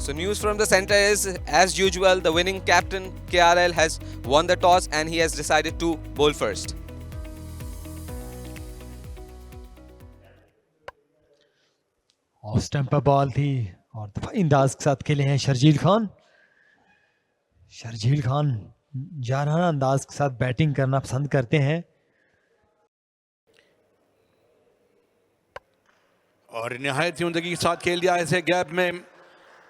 So news from the center is, as usual, the winning captain KRL has won the toss and he has decided to bowl first. Off stump पर ball थी और दफाई अंदाज के साथ खेले हैं शर्जील खान। शर्जील खान जारहाना अंदाज के साथ बैटिंग करना पसंद करते हैं। और निहायत ही उमदगी के साथ खेल दिया ऐसे गैप में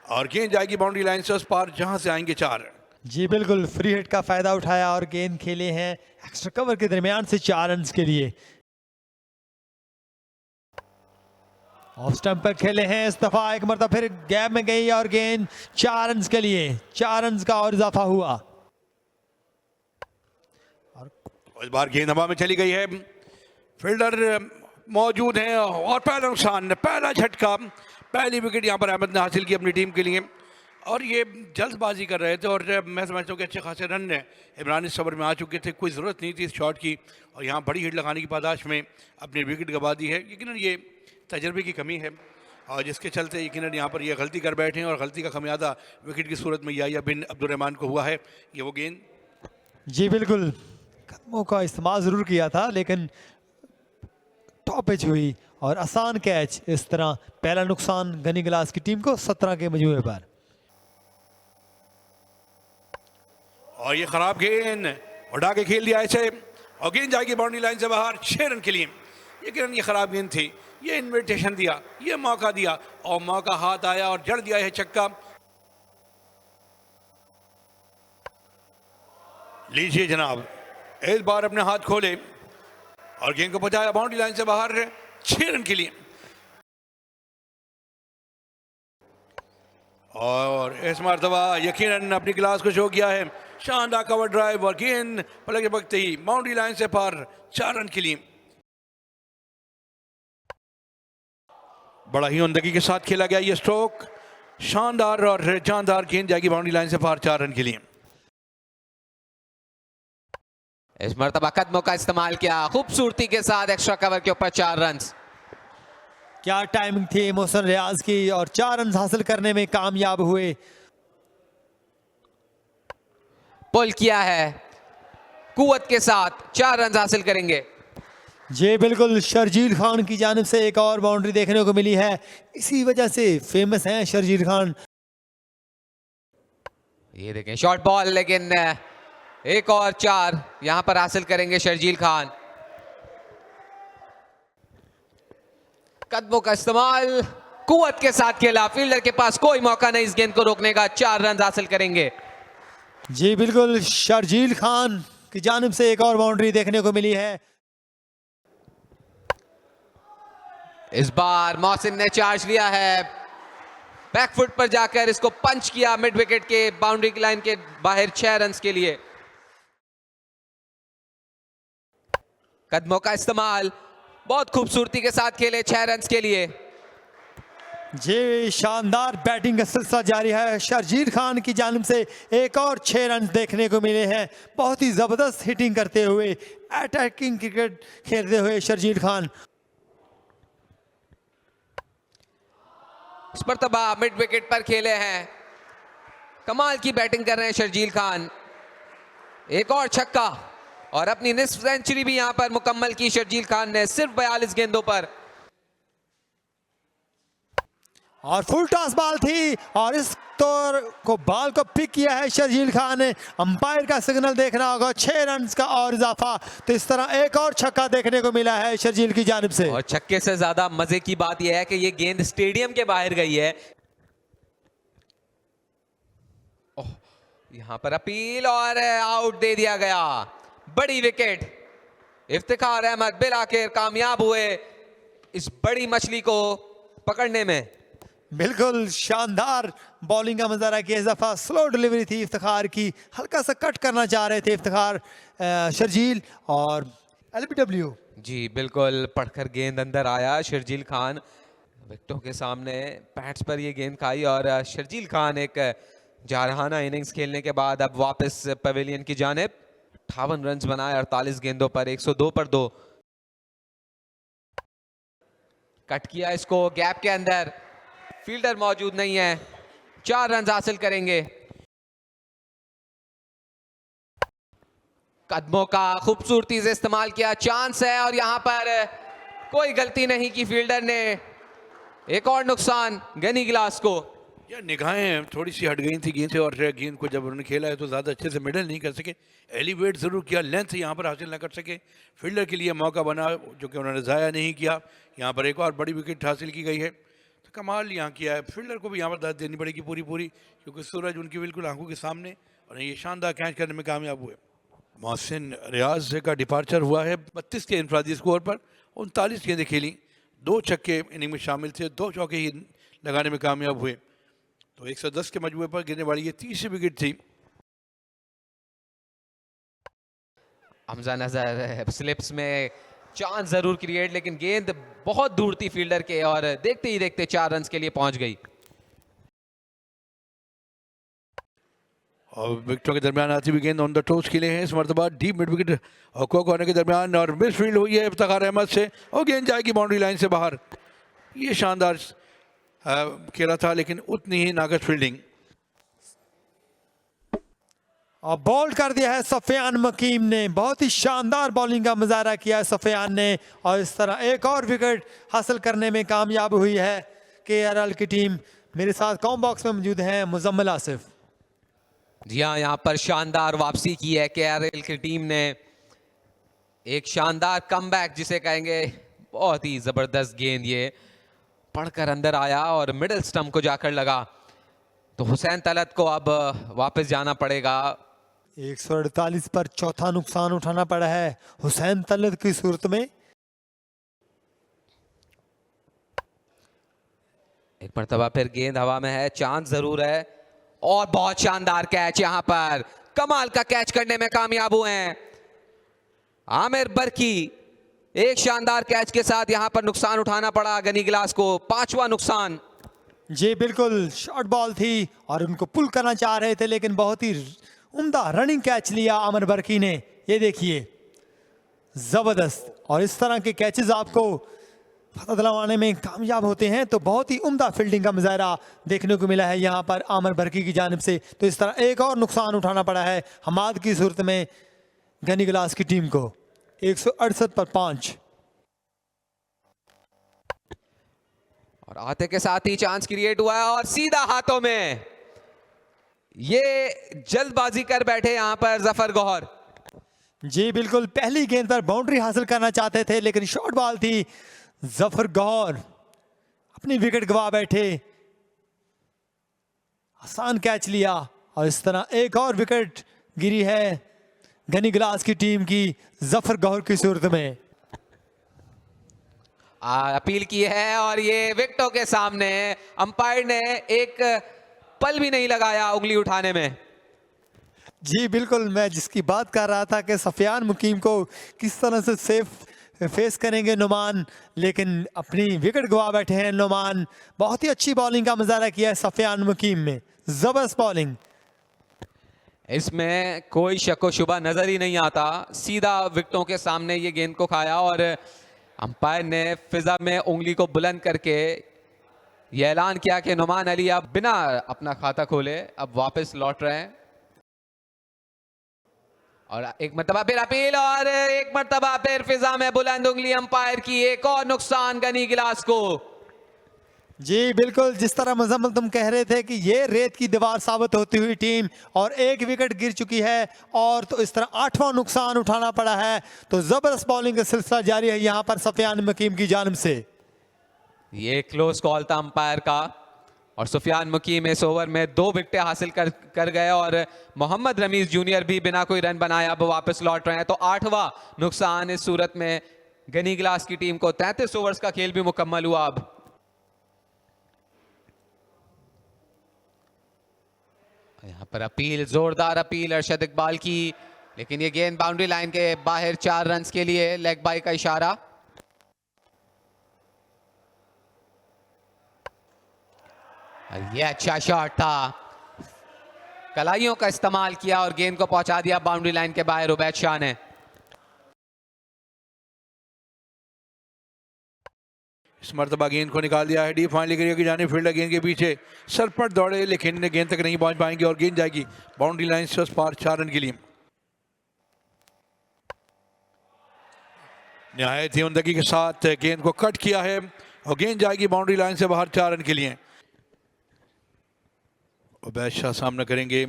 और गेंद जाएगी बाउंड्री लाइन से उस पार जहां से आएंगे 4। जी बिल्कुल, फ्री हिट का फायदा उठाया और गेंद खेले हैं एक्स्ट्रा कवर के दरमियान से 4 रन के लिए। ऑफ स्टंप पर खेले हैं इस दफा, एक मरतबा फिर गैप में गई और गेंद 4 रन के लिए, 4 रन का और इजाफा हुआ। और इस बार गेंद हवा में चली गई है, फील्डर मौजूद हैं और पहला नुकसान, पहला झटका, पहली विकेट यहां पर अहमद ने हासिल की अपनी टीम के लिए। और ये जल्दबाजी कर रहे थे और मैं समझता हूँ कि अच्छे खासे रन इमरान इस ओवर में आ चुके थे, कोई ज़रूरत नहीं थी इस शॉट की और यहाँ बड़ी हिट लगाने की पादाश में अपनी विकेट गंवा दी है। यकीनन ये तजर्बे की कमी है और जिसके चलते यकीनन यहाँ पर ये गलती कर बैठे हैं और गलती का खमियाजा विकेट की सूरत में याहिया बिन अब्दुर्रहमान को हुआ है। ये वो गेंद, जी बिल्कुल, कदमों का इस्तेमाल ज़रूर किया था लेकिन टॉप पिच हुई और आसान कैच। इस तरह पहला नुकसान गनी ग्लास की टीम को 17 के मजमूए पर। और ये खराब गेंद उड़ा के खेल दिया ऐसे और गेंद जाएगी बाउंड्री लाइन से बाहर 6 रन के लिए। यकीनन ये खराब गेंद थी, ये इन्विटेशन दिया, ये मौका दिया और मौका हाथ आया और जड़ दिया है छक्का। लीजिए जनाब, इस बार अपने हाथ खोले और गेंद को पहुंचाया बाउंड्री लाइन से बाहर 6 रन के लिए। और इस मरतबा यकीनन अपनी क्लास को शो किया है, शानदार कवर ड्राइव और गेंद पलक झपकते ही बाउंड्री लाइन से पार 4 रन के लिए। बड़ा ही उमदगी के साथ खेला गया ये स्ट्रोक, शानदार और जानदार गेंद जाएगी बाउंड्री लाइन से पार 4 रन के लिए। इस मरतबा कदमों का इस्तेमाल किया खूबसूरती के साथ, एक्स्ट्रा कवर के ऊपर 4 रन। क्या टाइमिंग थी मोहसिन रियाज की और 4 रन हासिल करने में कामयाब हुए। पुल किया है कुव्वत के साथ, 4 रन हासिल करेंगे। जी बिल्कुल, शर्जील खान की जानिब से एक और बाउंड्री देखने को मिली है, इसी वजह से फेमस हैं शर्जील खान। ये देखें शॉर्ट बॉल, लेकिन एक और 4 यहां पर हासिल करेंगे शर्जील खान। कदमों का इस्तेमाल कुव्वत के साथ खेला, फील्डर के पास कोई मौका नहीं इस गेंद को रोकने का, 4 रन हासिल करेंगे। जी बिल्कुल, शर्जील खान की जानिब से एक और बाउंड्री देखने को मिली है। इस बार मोहसिन ने चार्ज लिया है, बैकफुट पर जाकर इसको पंच किया मिड विकेट के बाउंड्री की लाइन के बाहर 6 रन के लिए। कदमों का इस्तेमाल बहुत खूबसूरती के साथ खेले 6 रन के लिए। जी शानदार बैटिंग का सिलसिला जारी है, शर्जील खान की जानिब से एक और 6 रन देखने को मिले हैं। बहुत ही जबरदस्त हिटिंग करते हुए, अटैकिंग क्रिकेट खेलते हुए शर्जील खान। इस मरतबा मिड विकेट पर खेले हैं, कमाल की बैटिंग कर रहे हैं शर्जील खान। एक और छक्का और अपनी निस्फ सेंचुरी भी यहां पर मुकम्मल की शर्जील खान ने सिर्फ 42 गेंदों पर। और फुल टॉस बॉल थी और इस तौर को बॉल को पिक किया है शर्जील खान ने। अंपायर का सिग्नल देखना होगा, 6 रन का और इजाफा। तो इस तरह एक और छक्का देखने को मिला है शर्जील की जानिब से। और छक्के से ज्यादा मजे की बात यह है कि ये गेंद स्टेडियम के बाहर गई है। यहां पर अपील और आउट दे दिया गया, बड़ी विकेट। इफ्तिखार अहमद बिल आखिर कामयाब हुए इस बड़ी मछली को पकड़ने में। बिल्कुल शानदार बॉलिंग का मजारा किया, इस दफा स्लो डिलीवरी थी इफ्तिखार की, हल्का सा कट करना चाह रहे थे इफ्तिखार शर्जील और एलबीडब्ल्यू। जी बिल्कुल, पढ़कर गेंद अंदर आया, शर्जील खान विकेटों के सामने पैड्स पर ये गेंद खाई और शर्जील खान एक जारहाना इनिंग्स खेलने के बाद अब वापस पवेलियन की जानिब। 58 रन बनाए 48 गेंदों पर, 102 पर 2। कट किया इसको गैप के अंदर, फील्डर मौजूद नहीं है, 4 रन हासिल करेंगे। कदमों का खूबसूरती से इस्तेमाल किया, चांस है और यहां पर कोई गलती नहीं की फील्डर ने। एक और नुकसान गनी गिलास को। या निगाहें थोड़ी सी हट गई थी गेंद से, और गेंद को जब उन्होंने खेला है तो ज़्यादा अच्छे से मिडल नहीं कर सके, एलिवेट ज़रूर किया, लेंथ यहाँ पर हासिल ना कर सके। फील्डर के लिए मौका बना जो कि उन्होंने ज़ाया नहीं किया। यहाँ पर एक और बड़ी विकेट हासिल की गई है, तो कमाल यहाँ किया है। फील्डर को भी यहाँ पर दाद देनी पड़ेगी पूरी पूरी, क्योंकि सूरज उनकी बिल्कुल आंखों के सामने, और ये शानदार कैच करने में कामयाब हुए। मोहसिन रियाज का डिपार्चर हुआ है 32 के इनफरादी स्कोर पर। 39 गेंदें खेली, 2 छक्के इनिंग में शामिल थे, 2 चौके ही लगाने में कामयाब हुए। तो 110 के मजमूए पर गिरने वाली ये तीसरी विकेट थी। हमजा नजर स्लिप्स में चांस जरूर क्रिएट, लेकिन गेंद बहुत दूर थी फील्डर के और देखते ही देखते 4 रन के लिए पहुंच गई। और विकेटों के दरमियान आती हुई गेंद ऑन द टोस खेले हैं इस मरतबा डीप मिड विकेट और कॉर्नर के दरमियान, और मिस फील्ड हुई है इफ्तिखार अहमद से और गेंद जाएगी बाउंड्री लाइन से बाहर। ये शानदार खेला था, लेकिन उतनी ही नाकस फील्डिंग। और बॉल कर दिया है सफियान मकीम ने, बहुत ही शानदार बॉलिंग का मुजाहरा किया है सफियान ने, और इस तरह एक और विकेट हासिल करने में कामयाब हुई है केआरएल की टीम। मेरे साथ कॉम बॉक्स में मौजूद हैं मुजम्मिल आसिफ। जी हाँ, यहाँ पर शानदार वापसी की है केआरएल की टीम ने। एक शानदार कमबैक जिसे कहेंगे, बहुत ही जबरदस्त गेंद ये पढ़कर अंदर आया और मिडिल स्टंप को जाकर लगा। तो हुसैन तलत को अब वापस जाना पड़ेगा। 148 पर चौथा नुकसान उठाना पड़ा है हुसैन तलत की सूरत में। एक मरतबा फिर गेंद हवा में है, चांस जरूर है और बहुत शानदार कैच, यहां पर कमाल का कैच करने में कामयाब हुए हैं आमिर बरकी। एक शानदार कैच के साथ यहां पर नुकसान उठाना पड़ा गनी गिलास को, 5वां नुकसान। जी बिल्कुल, शॉर्ट बॉल थी और उनको पुल करना चाह रहे थे, लेकिन बहुत ही उम्दा रनिंग कैच लिया आमिर बरकी ने। ये देखिए जबरदस्त, और इस तरह के कैचेस आपको फतह दिलवाने में कामयाब होते हैं। तो बहुत ही उम्दा फील्डिंग का मुजाहरा देखने को मिला है यहाँ पर आमिर बरकी की जानिब से। तो इस तरह एक और नुकसान उठाना पड़ा है हमाद की सूरत में गनी गिलास की टीम को। 168 पर 5, और आते के साथ ही चांस क्रिएट हुआ है और सीधा हाथों में। ये जल्दबाजी कर बैठे यहां पर जफर गौहर। जी बिल्कुल, पहली गेंद पर बाउंड्री हासिल करना चाहते थे, लेकिन शॉर्ट बॉल थी। जफर गौहर अपनी विकेट गवा बैठे, आसान कैच लिया, और इस तरह एक और विकेट गिरी है गनी गिलास की टीम की जफर गौहर की सूरत में। अपील की है और ये विकेटों के सामने अंपायर ने एक पल भी नहीं लगाया उंगली उठाने में। जी बिल्कुल, मैं जिसकी बात कर रहा था कि सफियान मुकीम को किस तरह से सेफ फेस करेंगे नुमान, लेकिन अपनी विकेट गवा बैठे हैं नुमान। बहुत ही अच्छी बॉलिंग का मुजाहरा किया है सफियान मुकीम में, जबरदस्त बॉलिंग। इसमें कोई शक व शुबा नजर ही नहीं आता, सीधा विकेटों के सामने ये गेंद को खाया और अंपायर ने फिजा में उंगली को बुलंद करके ये ऐलान किया कि नुमान अली अब बिना अपना खाता खोले अब वापस लौट रहे हैं। और एक मरतबा फिर अपील और एक मरतबा फिर फिजा में बुलंद उंगली अंपायर की। एक और नुकसान गनी गिलास को। जी बिल्कुल, जिस तरह मुजम्मिल तुम कह रहे थे कि ये रेत की दीवार साबित होती हुई टीम, और एक विकेट गिर चुकी है, और तो इस तरह 8वां नुकसान उठाना पड़ा है। तो जबरदस्त बॉलिंग का सिलसिला जारी है यहाँ पर सफियान मुकीम की जानिब से। ये क्लोज कॉल था अंपायर का, और सुफियान मुकीम इस ओवर में 2 विकेटें हासिल कर गए, और मोहम्मद रमीज जूनियर भी बिना कोई रन बनाए अब वापस लौट रहे हैं। तो 8वां नुकसान इस सूरत में गनी गिलास की टीम को। 33 ओवर्स का खेल भी मुकम्मल हुआ अब। यहाँ पर अपील, जोरदार अपील अरशद इकबाल की, लेकिन ये गेंद बाउंड्री लाइन के बाहर 4 रन के लिए, लेग बाई का इशारा। ये अच्छा शॉट था, कलाइयों का इस्तेमाल किया और गेंद को पहुंचा दिया बाउंड्री लाइन के बाहर उबैद शाह ने। इस मरतबा गेंद को निकाल दिया है डीप फाइनली एरिया की जानिब। फील्डर गेंद के पीछे सरपट दौड़े लेकिन गेंद तक नहीं पहुंच पाएंगे और गेंद जाएगी बाउंड्री लाइन से उस पार 4 रन के लिए। निहायत ही उमदगी के साथ गेंद को कट किया है और गेंद जाएगी बाउंड्री लाइन से बाहर 4 रन के लिए। उबैद शाह सामना करेंगे।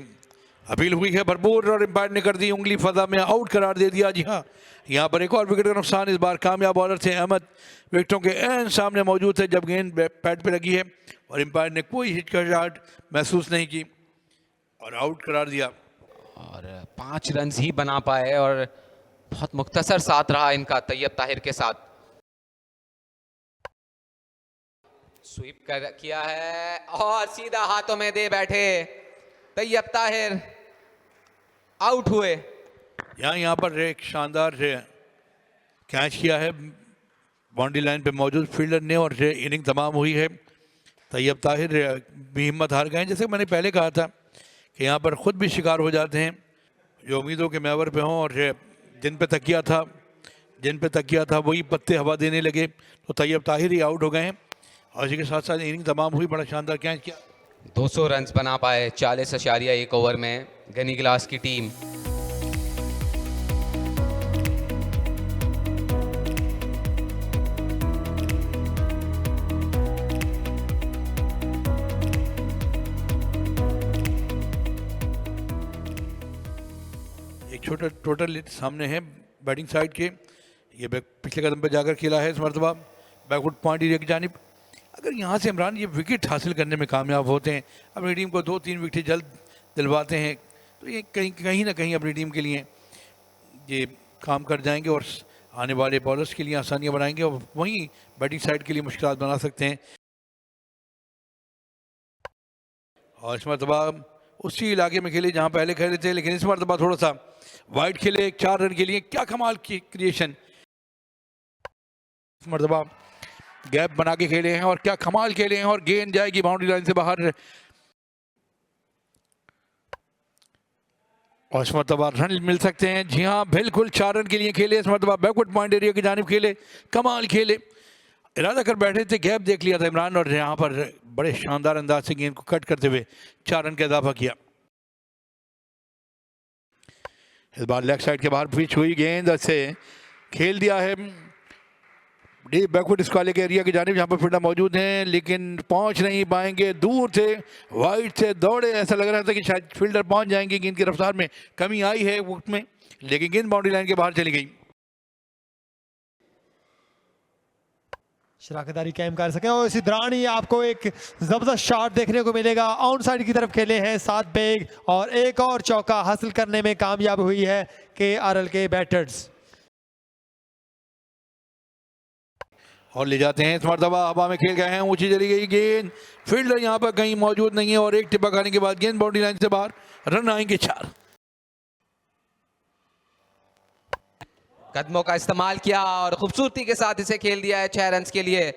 अपील हुई है भरपूर और एम्पायर ने कर दी उंगली फजा में, आउट करार दे दिया। जी हाँ, यहाँ पर एक और विकेट का नुकसान। इस बार कामयाब बॉलर थे अहमद, विकेटों के एन सामने मौजूद थे जब गेंद पैड पे लगी है और एम्पायर ने कोई हिचकिचाहट महसूस नहीं की और आउट करार दिया। और 5 रन ही बना पाए और बहुत मुख्तसर साथ रहा इनका तैयब ताहिर के साथ। स्वीप किया है और सीधा हाथों में दे बैठे तैयब ताहिर, आउट हुए। यहाँ पर एक शानदार कैच किया है बाउंड्री लाइन पे मौजूद फील्डर ने और इनिंग तमाम हुई है। तैयब ताहिर भी हिम्मत हार गए, जैसे मैंने पहले कहा था कि यहाँ पर ख़ुद भी शिकार हो जाते हैं जो उम्मीदों के मैवर पे हों और जिन पे तकिया था वही पत्ते हवा देने लगे, तो तैयब ताहिर ही आउट हो गए हैं और इसी के साथ साथ इनिंग तमाम हुई। बड़ा शानदार कैच किया। 200 रन बना पाए 40.1 ओवर में गनी गिलास की टीम। एक छोटा टोटल सामने है बैटिंग साइड के, ये पिछले कदम पे जाकर खेला है इस मरतबा बैकवुड पॉइंट एरिया की जानिब। अगर यहाँ से इमरान ये विकेट हासिल करने में कामयाब होते हैं, अपनी टीम को 2-3 विकेट जल्द दिलवाते हैं, तो ये कहीं ना कहीं अपनी टीम के लिए ये काम कर जाएंगे और आने वाले बॉलर्स के लिए आसानियाँ बनाएंगे और वहीं बैटिंग साइड के लिए मुश्किल बना सकते हैं। और इस मरतबा उसी इलाके में खेले जहाँ पहले खेले थे, लेकिन इस मरतबा थोड़ा सा वाइड खेले 4 रन के लिए। क्या कमाल की क्रिएशन, इस मरतबा गैप बना के खेले हैं और क्या कमाल खेले हैं और गेंद जाएगी बाउंड्री लाइन से बाहर और इस मरतबा रन मिल सकते हैं। जी हाँ, बिल्कुल 4 रन के लिए खेले इस मरतबा बैकवर्ड पॉइंट एरिया की जानिब खेले, कमाल खेले। इरादा कर बैठे थे, गैप देख लिया था इमरान और यहाँ पर बड़े शानदार अंदाज से गेंद को कट करते हुए 4 रन का इजाफा किया। इस बार लेग साइड के बाहर पिच हुई गेंद से खेल दिया है डीप बैकवर्ड स्क्वायर के एरिया की जानिब जहाँ पर फील्डर मौजूद हैं, लेकिन पहुंच नहीं पाएंगे, दूर थे, वाइड से दौड़े, ऐसा लग रहा था कि शायद फील्डर पहुंच जाएंगे। गेंद की रफ्तार में कमी आई है वक्त में, लेकिन गेंद बाउंड्री लाइन के बाहर चली गई। शराकतदारी कायम कर सके और इसी दौरान ही आपको एक जबरदस्त शॉट देखने को मिलेगा। ऑन साइड की तरफ खेले हैं 7 बेग और एक और चौका हासिल करने में कामयाब हुई है KRL के बैटर्स। और ले जाते हैं इस मरतबा हवा में खेल गए हैं, ऊंची चली गई गेंद, फील्डर यहाँ पर कहीं मौजूद नहीं है और एक टिप्पा खाने के बाद गेंद बाउंड्री लाइन से बाहर, रन आएंगे 4। कदमों का इस्तेमाल किया और खूबसूरती के साथ इसे खेल दिया है 6 रन के लिए।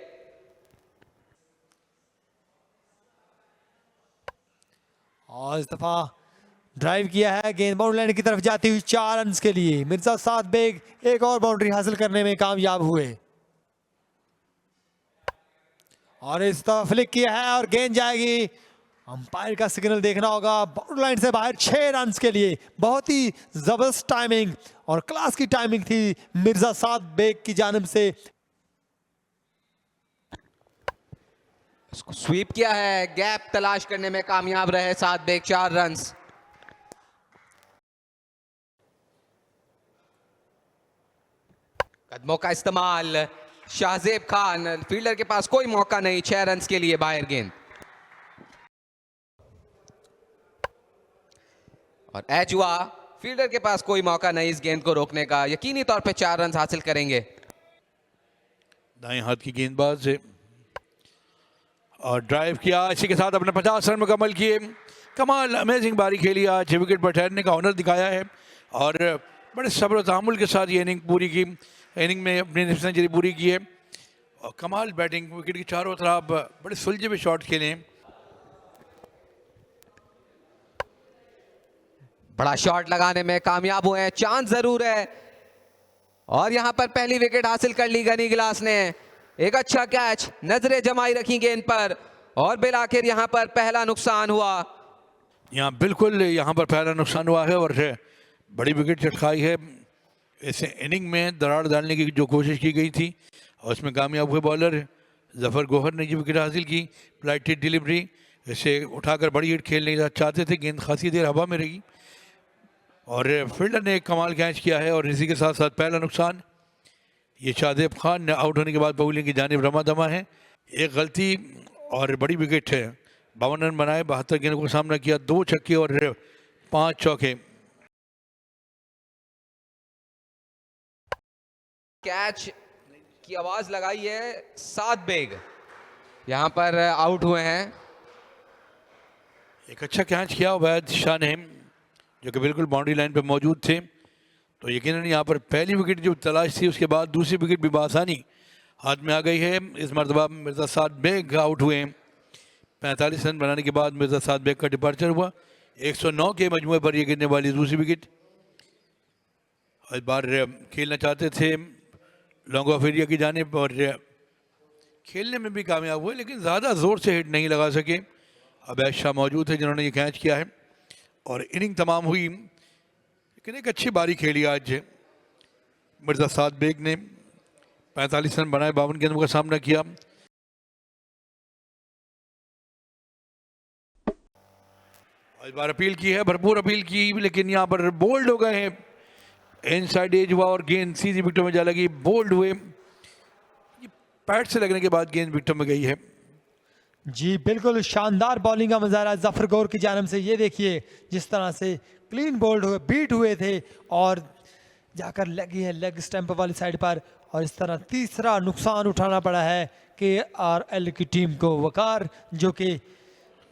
और इस दफा ड्राइव किया है, गेंद बाउंड्री लाइन की तरफ जाती हुई 4 रन के लिए। मिर्जा 7 बेग एक और बाउंड्री हासिल करने में कामयाब हुए और इस तरफ फ्लिक किया है और गेंद जाएगी। अंपायर का सिग्नल देखना होगा, बाउंड्री लाइन से बाहर 6 रन के लिए। बहुत ही जबरदस्त टाइमिंग और क्लास की टाइमिंग थी मिर्जा 7 बेग की जानिब से। उसको स्वीप किया है, गैप तलाश करने में कामयाब रहे 7 बेग, 4 रन। कदमों का इस्तेमाल, शाहजेब खान, फील्डर के पास कोई मौका नहीं, 6 रन के लिए बाहर गेंद और एज हुआ। फील्डर के पास कोई मौका नहीं इस गेंद को रोकने का, यकीनी तौर पे 4 रन हासिल करेंगे। दाएं हाथ की गेंदबाज से और ड्राइव किया, इसी के साथ अपने 50 रन मुकम्मल किए। कमाल अमेजिंग बारी खेली, आज विकेट पर ठहरने का हुनर दिखाया है और बड़े सब्र और तहम्मुल के साथ ये इनिंग पूरी की, इनिंग में अपनी सेंचुरी पूरी की है और कमाल बैटिंग, विकेट की चारों तरफ बड़े सुलझे हुए शॉट खेले हैं। बड़ा शॉट लगाने में कामयाब हुए हैं, चांस जरूर है और यहां पर पहली विकेट हासिल कर ली गनी गिलास ने। एक अच्छा कैच, नजरें जमाई रखी गेंद पर और बिल आखिर यहाँ पर पहला नुकसान हुआ। यहाँ बिल्कुल यहाँ पर पहला नुकसान हुआ है और बड़ी विकेट चटकाई है। ऐसे इनिंग में दरार डालने की जो कोशिश की गई थी और उसमें कामयाब हुए बॉलर जफर गौहर ने ये विकेट हासिल की। फ्लाइटेड डिलीवरी, इसे उठाकर बड़ी हिट खेलने चाहते थे, गेंद खासी देर हवा में रही और फील्डर ने एक कमाल कैच किया है और इसी के साथ साथ पहला नुकसान। ये शादेब खान ने आउट होने के बाद पवेलियन की जानिब रमा दमा है। एक गलती और बड़ी विकेट है। 52 रन बनाए, 72 गेंदों का सामना किया, 2 छक्के और 5 चौके। कैच की आवाज लगाई है सात बेग, यहाँ पर आउट हुए हैं। एक अच्छा कैच किया उबैद शाह ने, जो कि बिल्कुल बाउंड्री लाइन पे मौजूद थे। तो यकीनन यहाँ पर पहली विकेट जो तलाश थी, उसके बाद दूसरी विकेट भी बआसानी हाथ में आ गई है। इस मरतबा मिर्ज़ा साद बेग आउट हुए हैं। 45 रन बनाने के बाद मिर्ज़ा साद बेग का डिपार्चर हुआ। 109 के मजमूए पर ये गिरने वाली दूसरी विकेट। इस बार खेलना चाहते थे लॉन्ग ऑफ एरिया की जानिब और खेलने में भी कामयाब हुए, लेकिन ज़्यादा ज़ोर से हिट नहीं लगा सके। अवैध शाह मौजूद है जिन्होंने ये कैच किया है और इनिंग तमाम हुई। लेकिन एक अच्छी बारी खेली आज मिर्ज़ा साद बेग ने। 45 रन बनाए, 52 गेंदों का सामना किया। इस बार अपील की है, भरपूर अपील की, लेकिन यहाँ पर बोल्ड हो गए हैं। इनसाइड एज हुआ और गेंद सीधी विकेटों में जा लगी, बोल्ड हुए। पैड से लगने के बाद गेंद विकेटों में गई है। जी बिल्कुल शानदार बॉलिंग का मुजाहरा जफर गौर की जानिब से। ये देखिए जिस तरह से क्लीन बोल्ड हुए, बीट हुए थे और जाकर लगी है लेग स्टंप वाली साइड पर। और इस तरह तीसरा नुकसान उठाना पड़ा है KRL की टीम को। वकार जो कि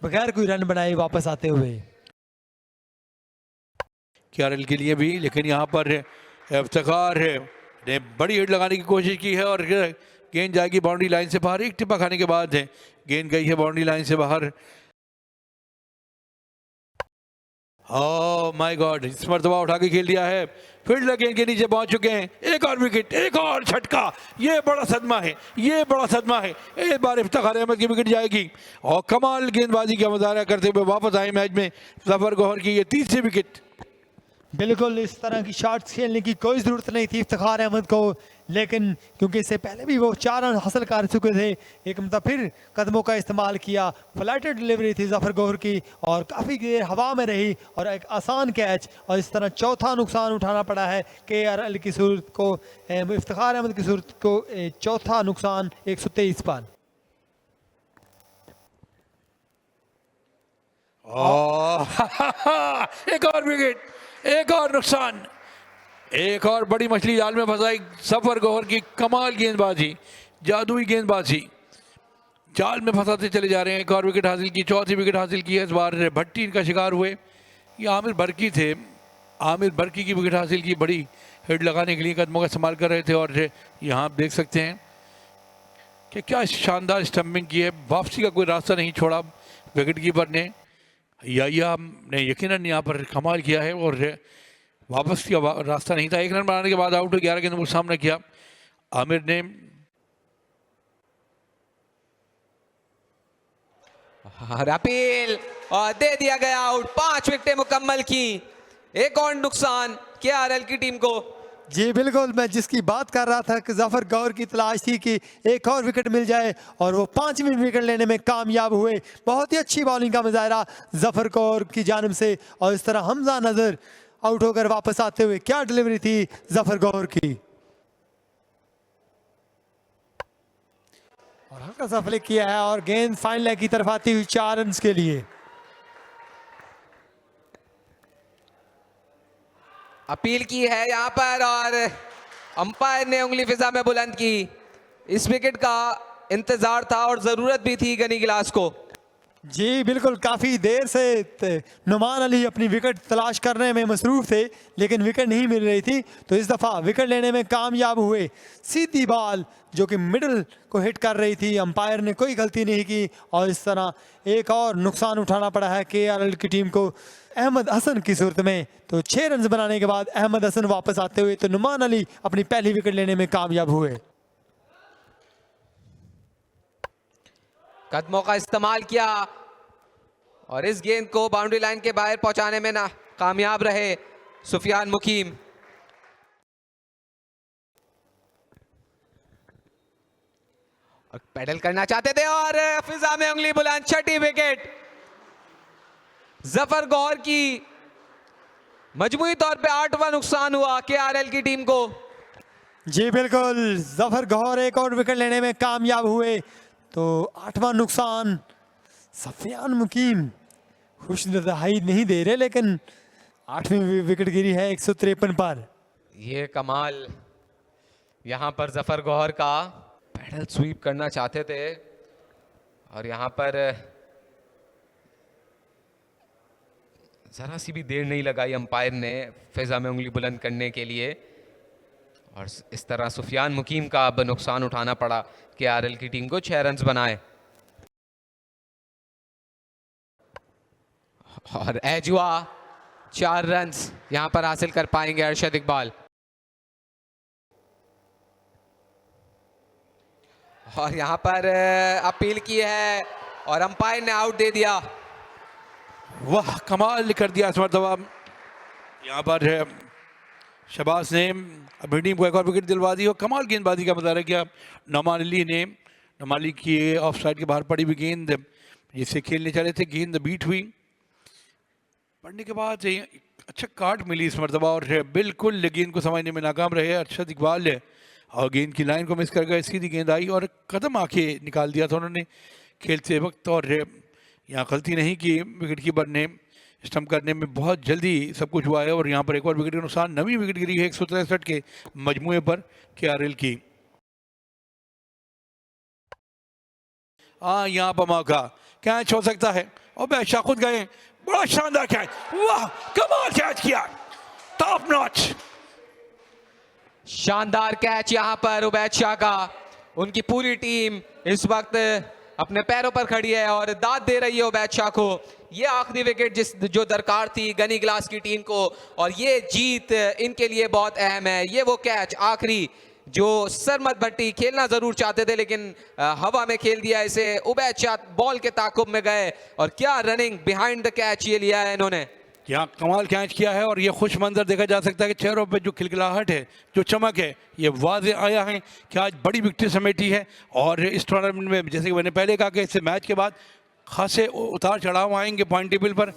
बगैर कोई रन बनाए वापस आते हुए KRL के लिए भी, लेकिन यहाँ पर इफ्तिखार ने बड़ी हिट लगाने की कोशिश की है और गेंद जाएगी बाउंड्री लाइन से बाहर। एक टिप्पा खाने के बाद गेंद गई है बाउंड्री लाइन से बाहर। ओह माय गॉड, इस मरतबा उठा के खेल दिया है। फील्डर गेंद के नीचे पहुंच चुके हैं। एक और विकेट, एक और झटका। ये बड़ा सदमा है, ये बड़ा सदमा है। एक बार इफ्तिखार अहमद की विकेट जाएगी और कमाल गेंदबाजी का मुजाहरा करते हुए वापस आए मैच में जफर गौहर की ये तीसरी विकेट। बिल्कुल इस तरह की शॉट्स खेलने की कोई ज़रूरत नहीं थी इफ्तिखार अहमद को, लेकिन क्योंकि इससे पहले भी वो 4 रन हासिल कर चुके थे, एक मतलब फिर कदमों का इस्तेमाल किया। फ्लाइटेड डिलीवरी थी जफर गौहर की और काफ़ी देर हवा में रही और एक आसान कैच। और इस तरह चौथा नुकसान उठाना पड़ा है KRL की सूरत को, इफ्तिखार अहमद की सूरत को। चौथा नुकसान 123 पर। एक और विकेट, एक और नुकसान, एक और बड़ी मछली जाल में फंसाई जफर गौहर की। कमाल गेंदबाजी, जादुई गेंदबाजी, जाल में फंसाते चले जा रहे हैं। एक और विकेट हासिल की, चौथी विकेट हासिल की है। इस बार भट्टी इनका शिकार हुए। ये आमिर बरकी थे, आमिर बरकी की विकेट हासिल की। बड़ी हिट लगाने के लिए कदमों का इस्तेमाल कर रहे थे और यहाँ आप देख सकते हैं कि क्या शानदार स्टंपिंग की है। वापसी का कोई रास्ता नहीं छोड़ा विकेट कीपर ने। या ने यकीनन यहाँ पर कमाल किया है और वापस का रास्ता नहीं था। 1 रन बनाने के बाद आउट 11 गेंदों का सामना किया आमिर ने। अपील और दे दिया गया आउट। 5 विकेटें मुकम्मल की। एक और नुकसान KRL की टीम को। जी बिल्कुल, मैं जिसकी बात कर रहा था कि जफर गौर की तलाश थी कि एक और विकेट मिल जाए और वो 5वीं विकेट लेने में कामयाब हुए। बहुत ही अच्छी बॉलिंग का मुजाहरा जफर गौर की जानिब से। और इस तरह हमजा नजर आउट होकर वापस आते हुए, क्या डिलीवरी थी जफर गौर की। और हल्का सा फ्लिक किया है और गेंद फाइन लेग की तरफ आती हुई 4 रन के लिए। अपील की है यहाँ पर और अंपायर ने उंगली फिजा में बुलंद की। इस विकेट का इंतजार था और जरूरत भी थी गनी गिलास को। जी बिल्कुल, काफ़ी देर से नुमान अली अपनी विकेट तलाश करने में मसरूफ थे, लेकिन विकेट नहीं मिल रही थी। तो इस दफ़ा विकेट लेने में कामयाब हुए। सीधी बॉल जो कि मिडल को हिट कर रही थी, अंपायर ने कोई गलती नहीं की। और इस तरह एक और नुकसान उठाना पड़ा है KRL की टीम को अहमद हसन की सूरत में। तो 6 रन बनाने के बाद अहमद हसन वापस आते हुए तो नुमान अली अपनी पहली विकेट लेने में कामयाब हुए। कदमों का इस्तेमाल किया और इस गेंद को बाउंड्री लाइन के बाहर पहुंचाने में ना कामयाब रहे सुफियान मुकीम। और पैडल करना चाहते थे और फिजा में उंगली बुलंद, छठी विकेट जफर गौहर की। मजमूई तौर पे 8वां नुकसान हुआ केआरएल की टीम को। जी बिल्कुल, जफर गौहर एक और विकेट लेने में कामयाब हुए, तो 8वां नुकसान। सफियान मुकीम खुश नज़ाहिर नहीं दे रहे, लेकिन 8वीं विकेट गिरी है 153 पर। ये कमाल यहां पर जफर गौहर का, पैडल स्वीप करना चाहते थे और यहां पर जरा सी भी देर नहीं लगाई अंपायर ने फिजा में उंगली बुलंद करने के लिए, और इस तरह सुफियान मुकीम का अब नुकसान उठाना पड़ा केआरएल की टीम को। 6 रन्स बनाए और एज हुआ 4 रन्स यहां पर हासिल कर पाएंगे अरशद इकबाल। और यहां पर अपील की है और अंपायर ने आउट दे दिया। वाह, कमाल कर दिया इस मरतबा। यहाँ पर शहबाज ने अपनी टीम को एक और विकेट दिलवा दी और कमाल गेंदबाजी का मुजाहरा किया नोमान अली ने। नोमान अली की ऑफ साइड के बाहर पड़ी हुई गेंद जिससे खेलने चले थे, गेंद बीट हुई, पड़ने के बाद अच्छा काट मिली इस मरतबा और बिल्कुल गेंद को समझने में नाकाम रहे अरशद इकबाल और गेंद की लाइन को मिस कर गए। सीधी गेंद आई और कदम आके निकाल दिया था उन्होंने खेलते वक्त, और यहाँ गलती नहीं की विकेट कीपर ने। स्टंप करने में बहुत जल्दी सब कुछ हुआ है और यहाँ पर एक और विकेट के नुकसान। 9वीं विकेट गिरी है 163 के मजमुए पर केआरएल की। हाँ, यहाँ पर मौका कैच हो सकता है और बादशाह खुद गए, बड़ा शानदार कैच, वाह कमाल कैच किया, टॉप नॉच। शानदार कैच यहां पर उबैद शाह का। उनकी पूरी टीम इस वक्त अपने पैरों पर खड़ी है और दाद दे रही है उबैद शाह को। ये आखिरी विकेट जो दरकार थी गनी ग्लास की टीम को, और ये जीत इनके लिए बहुत अहम है। ये वो कैच आखिरी जो सरमद भट्टी खेलना जरूर चाहते थे लेकिन हवा में खेल दिया इसे। उबैद शाह बॉल के ताकुब में गए और क्या रनिंग बिहाइंड द कैच ये लिया है इन्होंने। यहाँ कमाल कैच किया है और ये खुश मंजर देखा जा सकता है कि चेहरों पे जो खिलखिलाहट है, जो चमक है, ये वाज़े आया है कि आज बड़ी विक्ट्री समेटी है। और इस टूर्नामेंट में जैसे कि मैंने पहले कहा कि इससे मैच के बाद खासे उतार चढ़ाव आएंगे पॉइंट टेबल पर।